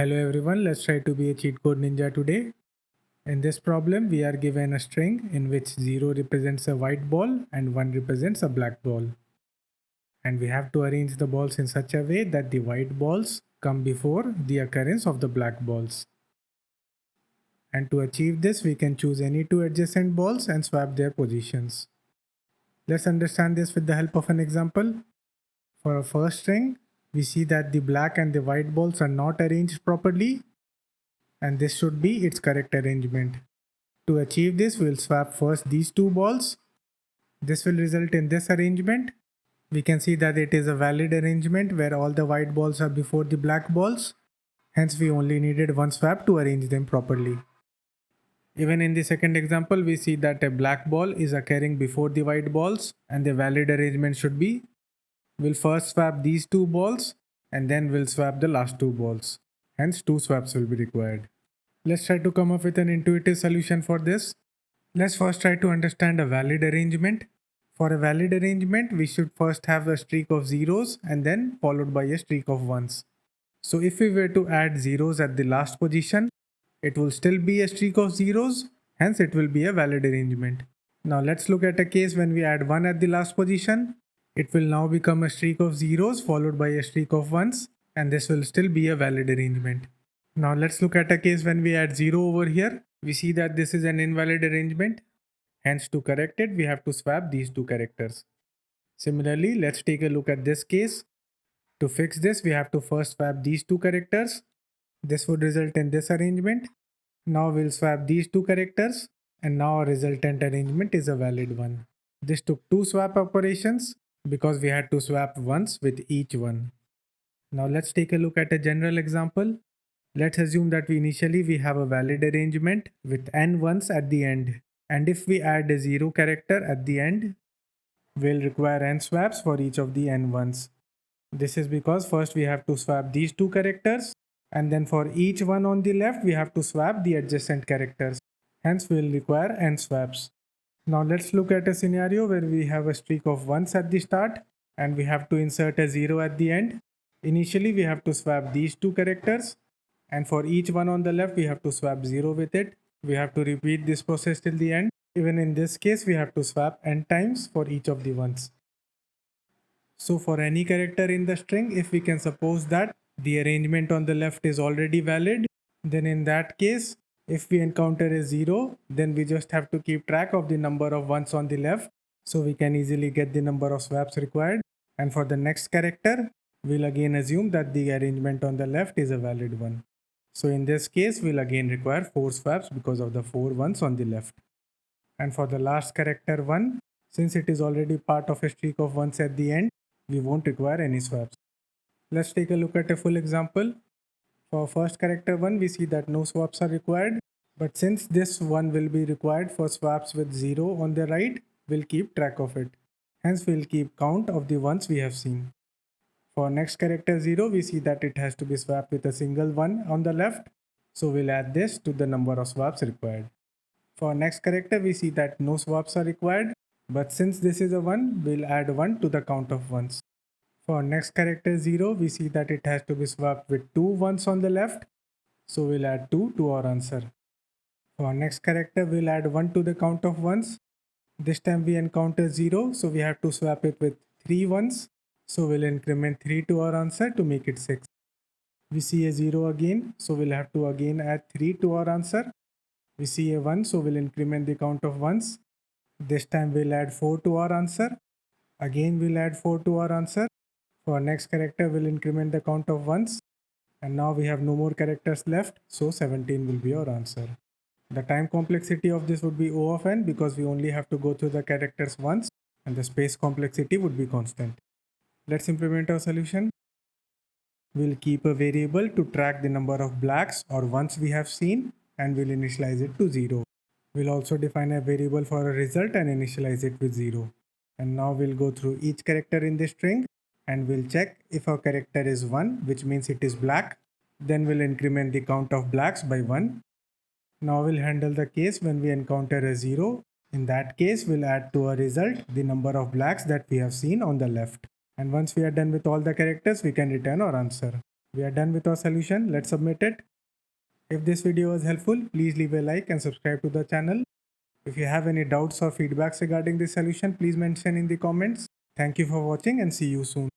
Hello everyone, let's try to be a cheat code ninja today. In this problem, we are given a string in which 0 represents a white ball and 1 represents a black ball. And we have to arrange the balls in such a way that the white balls come before the occurrence of the black balls. And to achieve this, we can choose any two adjacent balls and swap their positions. Let's understand this with the help of an example. For our first string, we see that the black and the white balls are not arranged properly, and this should be its correct arrangement. To achieve this, we'll swap first these two balls. This will result in this arrangement. We can see that it is a valid arrangement where all the white balls are before the black balls. Hence, we only needed one swap to arrange them properly. Even in the second example, we see that a black ball is occurring before the white balls, and the valid arrangement should be we'll first swap these two balls and then we'll swap the last two balls. Hence, two swaps will be required. Let's try to come up with an intuitive solution for this. Let's first try to understand a valid arrangement. For a valid arrangement, we should first have a streak of zeros and then followed by a streak of ones. So if we were to add zeros at the last position, it will still be a streak of zeros, hence it will be a valid arrangement. Now let's look at a case when we add 1 at the last position. It will now become a streak of zeros followed by a streak of ones, and this will still be a valid arrangement. Now let's look at a case when we add 0 over here. We see that this is an invalid arrangement. Hence, to correct it, we have to swap these two characters. Similarly, let's take a look at this case. To fix this, we have to first swap these two characters. This would result in this arrangement. Now we'll swap these two characters, and now our resultant arrangement is a valid one. This took two swap operations because we had to swap once with each one. Now let's take a look at a general example. Let's assume that we have a valid arrangement with n ones at the end. And if we add a 0 character at the end, we'll require n swaps for each of the n ones. This is because first we have to swap these two characters, and then for each one on the left, we have to swap the adjacent characters. Hence, we'll require n swaps. Now let's look at a scenario where we have a streak of ones at the start, and we have to insert a 0 at the end. Initially, we have to swap these two characters, and for each one on the left, we have to swap 0 with it. We have to repeat this process till the end. Even in this case, we have to swap n times for each of the ones. So for any character in the string, if we can suppose that the arrangement on the left is already valid, then in that case, if we encounter a 0, then we just have to keep track of the number of ones on the left, so we can easily get the number of swaps required. And for the next character, we'll again assume that the arrangement on the left is a valid one. So in this case, we'll again require 4 swaps because of the 4 ones on the left. And for the last character 1, since it is already part of a streak of ones at the end, we won't require any swaps. Let's take a look at a full example. For first character 1, we see that no swaps are required. But since this one will be required for swaps with 0 on the right, we'll keep track of it. Hence, we'll keep count of the ones we have seen. For next character 0, we see that it has to be swapped with a single 1 on the left. So we'll add this to the number of swaps required. For next character, we see that no swaps are required. But since this is a 1, we'll add 1 to the count of ones. For next character 0, we see that it has to be swapped with 2 ones on the left. So we'll add 2 to our answer. For next character, we'll add 1 to the count of ones. This time we encounter 0, so we have to swap it with 3 ones. So we'll increment 3 to our answer to make it 6. We see a 0 again, so we'll have to again add 3 to our answer. We see a 1, so we'll increment the count of ones. This time we'll add 4 to our answer. Again we'll add 4 to our answer. For next character, we'll increment the count of ones. And now we have no more characters left, so 17 will be our answer. The time complexity of this would be O of n because we only have to go through the characters once, and the space complexity would be constant. Let's implement our solution. We'll keep a variable to track the number of blacks or ones we have seen, and we'll initialize it to 0. We'll also define a variable for a result and initialize it with 0. And now we'll go through each character in this string and we'll check if our character is 1, which means it is black. Then we'll increment the count of blacks by 1. Now we'll handle the case when we encounter a 0. In that case, we'll add to our result the number of blacks that we have seen on the left. And once we are done with all the characters, we can return our answer. We are done with our solution. Let's submit it. If this video was helpful, please leave a like and subscribe to the channel. If you have any doubts or feedbacks regarding this solution, please mention in the comments. Thank you for watching and see you soon.